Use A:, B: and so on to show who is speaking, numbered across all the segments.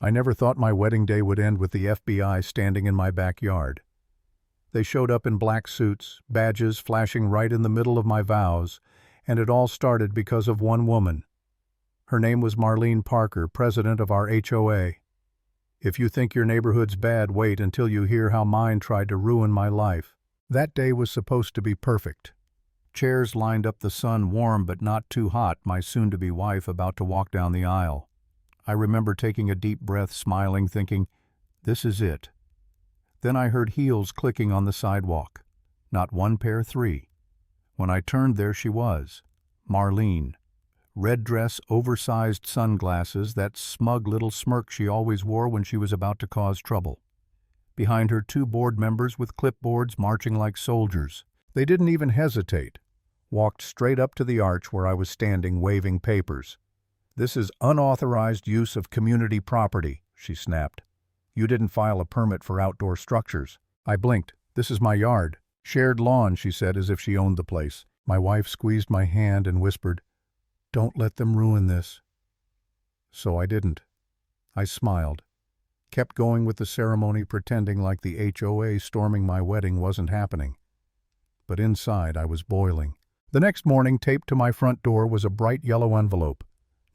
A: I never thought my wedding day would end with the FBI standing in my backyard. They showed up in black suits, badges flashing right in the middle of my vows, and it all started because of one woman. Her name was Marlene Parker, president of our HOA. If you think your neighborhood's bad, wait until you hear how mine tried to ruin my life. That day was supposed to be perfect. Chairs lined up, the sun warm but not too hot, my soon-to-be wife about to walk down the aisle. I remember taking a deep breath, smiling, thinking, this is it. Then I heard heels clicking on the sidewalk. Not one pair, three. When I turned, there she was, Marlene. Red dress, oversized sunglasses, that smug little smirk she always wore when she was about to cause trouble. Behind her, 2 board members with clipboards marching like soldiers. They didn't even hesitate. Walked straight up to the arch where I was standing, waving papers. This is unauthorized use of community property, she snapped. You didn't file a permit for outdoor structures. I blinked. This is my yard. Shared lawn, she said, as if she owned the place. My wife squeezed my hand and whispered, don't let them ruin this. So I didn't. I smiled. Kept going with the ceremony, pretending like the HOA storming my wedding wasn't happening. But inside I was boiling. The next morning, taped to my front door was a bright yellow envelope.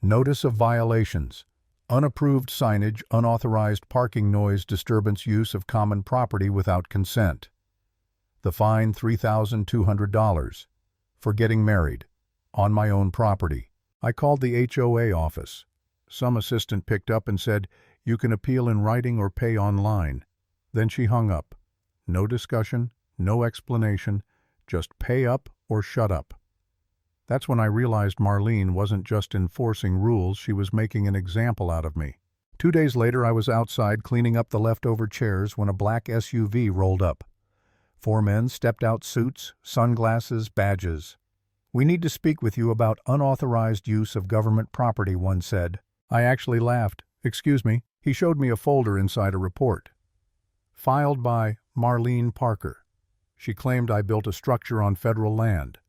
A: Notice of violations. Unapproved signage, unauthorized parking, noise disturbance, use of common property without consent. The fine, $3,200. For getting married. On my own property. I called the HOA office. Some assistant picked up and said, you can appeal in writing or pay online. Then she hung up. No discussion, no explanation, just pay up or shut up. That's when I realized Marlene wasn't just enforcing rules, she was making an example out of me. 2 days later, I was outside cleaning up the leftover chairs when a black SUV rolled up. 4 men stepped out, suits, sunglasses, badges. We need to speak with you about unauthorized use of government property, one said. I actually laughed. Excuse me. He showed me a folder inside a report. Filed by Marlene Parker. She claimed I built a structure on federal land.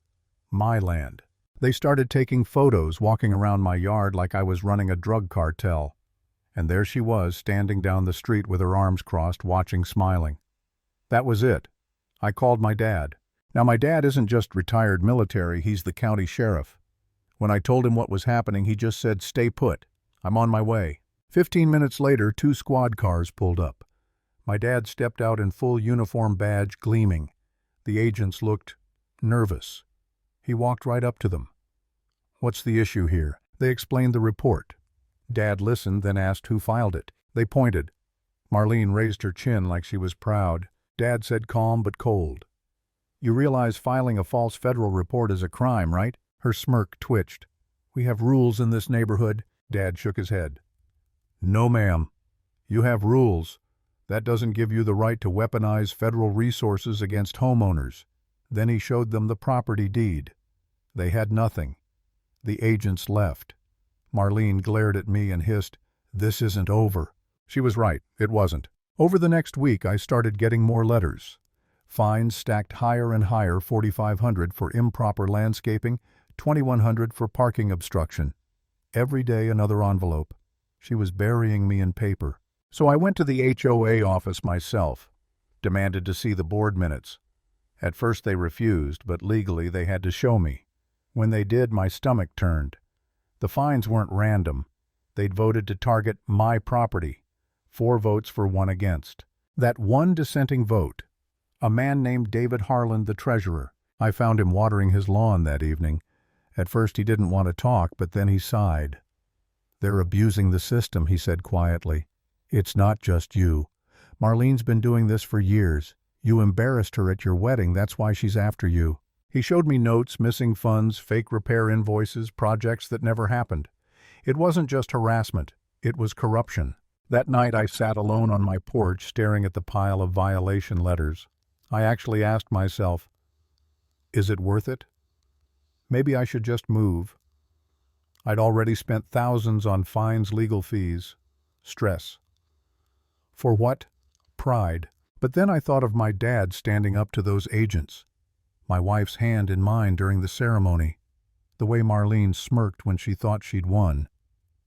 A: My land. They started taking photos, walking around my yard like I was running a drug cartel. And there she was, standing down the street with her arms crossed, watching, smiling. That was it. I called my dad. Now, my dad isn't just retired military, he's the county sheriff. When I told him what was happening, he just said, stay put. I'm on my way. 15 minutes later, 2 squad cars pulled up. My dad stepped out in full uniform, badge gleaming. The agents looked nervous. He walked right up to them. What's the issue here? They explained the report. Dad listened, then asked who filed it. They pointed. Marlene raised her chin like she was proud. Dad said, calm but cold. You realize filing a false federal report is a crime, right? Her smirk twitched. We have rules in this neighborhood. Dad shook his head. No, ma'am. You have rules. That doesn't give you the right to weaponize federal resources against homeowners. Then he showed them the property deed. They had nothing. The agents left. Marlene glared at me and hissed, this isn't over. She was right, it wasn't. Over the next week, I started getting more letters. Fines stacked higher and higher, $4,500 for improper landscaping, $2,100 for parking obstruction. Every day another envelope. She was burying me in paper. So I went to the HOA office myself, demanded to see the board minutes. At first they refused, but legally they had to show me. When they did, my stomach turned. The fines weren't random. They'd voted to target my property. 4 votes for, 1 against. That one dissenting vote, a man named David Harlan, the treasurer. I found him watering his lawn that evening. At first he didn't want to talk, but then he sighed. They're abusing the system, he said quietly. It's not just you. Marlene's been doing this for years. You embarrassed her at your wedding, that's why she's after you. He showed me notes, missing funds, fake repair invoices, projects that never happened. It wasn't just harassment, it was corruption. That night I sat alone on my porch staring at the pile of violation letters. I actually asked myself, is it worth it? Maybe I should just move. I'd already spent thousands on fines, legal fees, stress. For what? Pride. But then I thought of my dad standing up to those agents, my wife's hand in mine during the ceremony, the way Marlene smirked when she thought she'd won.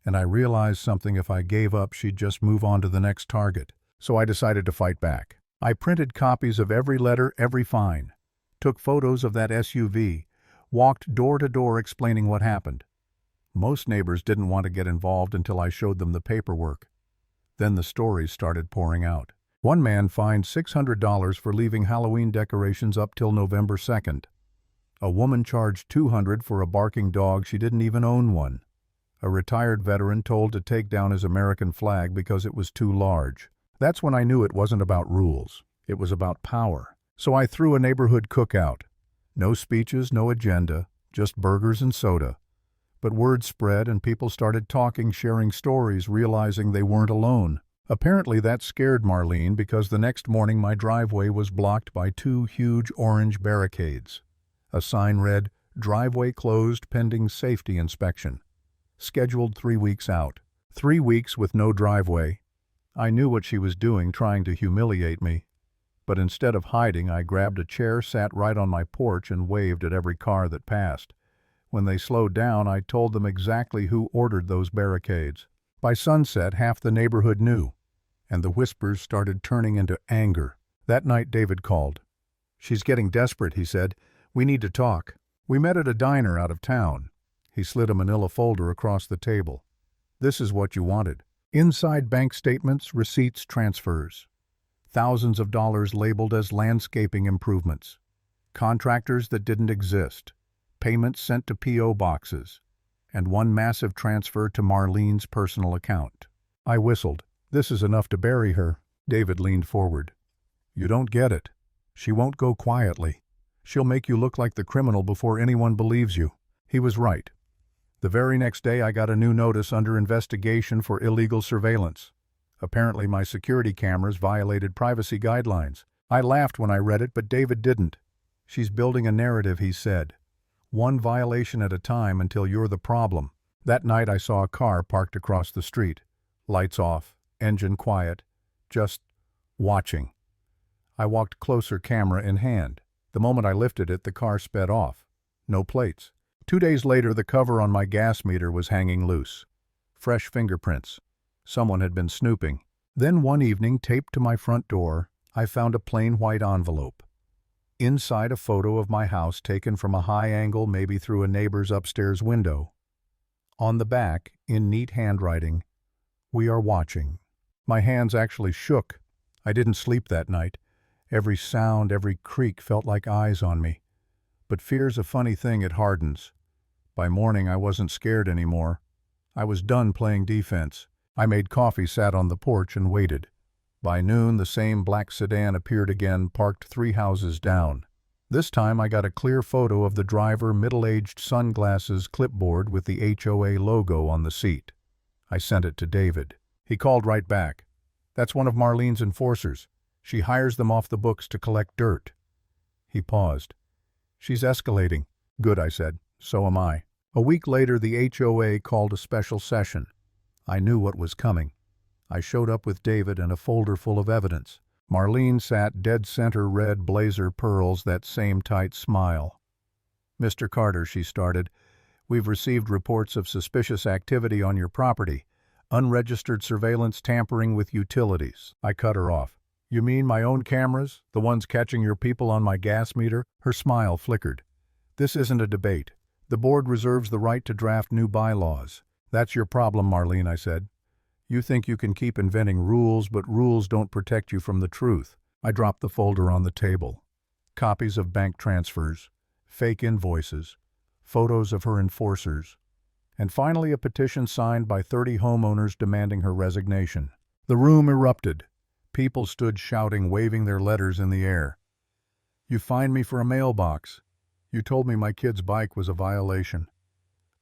A: and I realized something: if I gave up, she'd just move on to the next target. So I decided to fight back. I printed copies of every letter, every fine, took photos of that SUV, walked door to door explaining what happened. Most neighbors didn't want to get involved until I showed them the paperwork. Then the stories started pouring out. One man fined $600 for leaving Halloween decorations up till November 2nd. A woman charged $200 for a barking dog; she didn't even own one. A retired veteran told to take down his American flag because it was too large. That's when I knew it wasn't about rules. It was about power. So I threw a neighborhood cookout. No speeches, no agenda, just burgers and soda. But word spread and people started talking, sharing stories, realizing they weren't alone. Apparently that scared Marlene, because the next morning my driveway was blocked by 2 huge orange barricades. A sign read, "Driveway closed pending safety inspection." Scheduled 3 weeks out. 3 weeks with no driveway. I knew what she was doing, trying to humiliate me. But instead of hiding, I grabbed a chair, sat right on my porch, and waved at every car that passed. When they slowed down, I told them exactly who ordered those barricades. By sunset, half the neighborhood knew, and the whispers started turning into anger. That night David called. "She's getting desperate," he said. "We need to talk." We met at a diner out of town. He slid a manila folder across the table. "This is what you wanted." Inside, bank statements, receipts, transfers. Thousands of dollars labeled as landscaping improvements. Contractors that didn't exist. Payments sent to P.O. boxes. And one massive transfer to Marlene's personal account. I whistled. "This is enough to bury her." David leaned forward. "You don't get it. She won't go quietly. She'll make you look like the criminal before anyone believes you." He was right. The very next day I got a new notice under investigation for illegal surveillance. Apparently my security cameras violated privacy guidelines. I laughed when I read it, but David didn't. "She's building a narrative," he said. "One violation at a time until you're the problem." That night I saw a car parked across the street. Lights off, engine quiet, just watching. I walked closer, camera in hand. The moment I lifted it, the car sped off. No plates. 2 days later, the cover on my gas meter was hanging loose. Fresh fingerprints. Someone had been snooping. Then one evening, taped to my front door, I found a plain white envelope. Inside, a photo of my house taken from a high angle, maybe through a neighbor's upstairs window. On the back, in neat handwriting, "We are watching." My hands actually shook. I didn't sleep that night. Every sound, every creak felt like eyes on me. But fear's a funny thing, it hardens. By morning I wasn't scared anymore. I was done playing defense. I made coffee, sat on the porch, and waited. By noon, the same black sedan appeared again, parked 3 houses down. This time I got a clear photo of the driver, middle-aged, sunglasses, clipboard with the HOA logo on the seat. I sent it to David. He called right back. "That's one of Marlene's enforcers. She hires them off the books to collect dirt." He paused. "She's escalating." "Good," I said. "So am I." A week later, the HOA called a special session. I knew what was coming. I showed up with David and a folder full of evidence. Marlene sat dead center, red blazer, pearls, that same tight smile. "Mr. Carter," she started, "we've received reports of suspicious activity on your property. Unregistered surveillance, tampering with utilities." I cut her off. "You mean my own cameras? The ones catching your people on my gas meter?" Her smile flickered. "This isn't a debate. The board reserves the right to draft new bylaws." "That's your problem, Marlene," I said. "You think you can keep inventing rules, but rules don't protect you from the truth." I dropped the folder on the table. Copies of bank transfers, fake invoices, photos of her enforcers, and finally a petition signed by 30 homeowners demanding her resignation. The room erupted. People stood shouting, waving their letters in the air. "You fined me for a mailbox. You told me my kid's bike was a violation."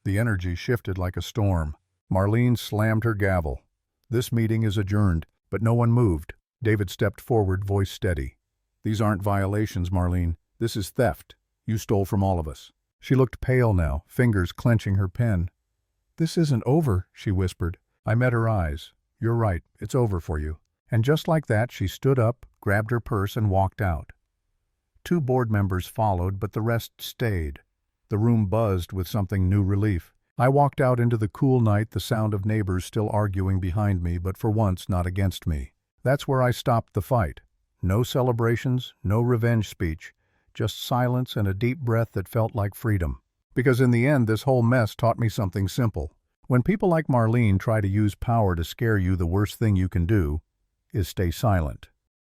A: The energy shifted like a storm. Marlene slammed her gavel. "This meeting is adjourned," but no one moved. David stepped forward, voice steady. "These aren't violations, Marlene. This is theft. You stole from all of us." She looked pale now, fingers clenching her pen. "This isn't over," she whispered. I met her eyes. "You're right. It's over for you." And just like that, she stood up, grabbed her purse, and walked out. 2 board members followed, but the rest stayed. The room buzzed with something new: relief. I walked out into the cool night, the sound of neighbors still arguing behind me, but for once not against me. That's where I stopped the fight. No celebrations, no revenge speech, just silence and a deep breath that felt like freedom. Because in the end, this whole mess taught me something simple. When people like Marlene try to use power to scare you, the worst thing you can do is stay silent.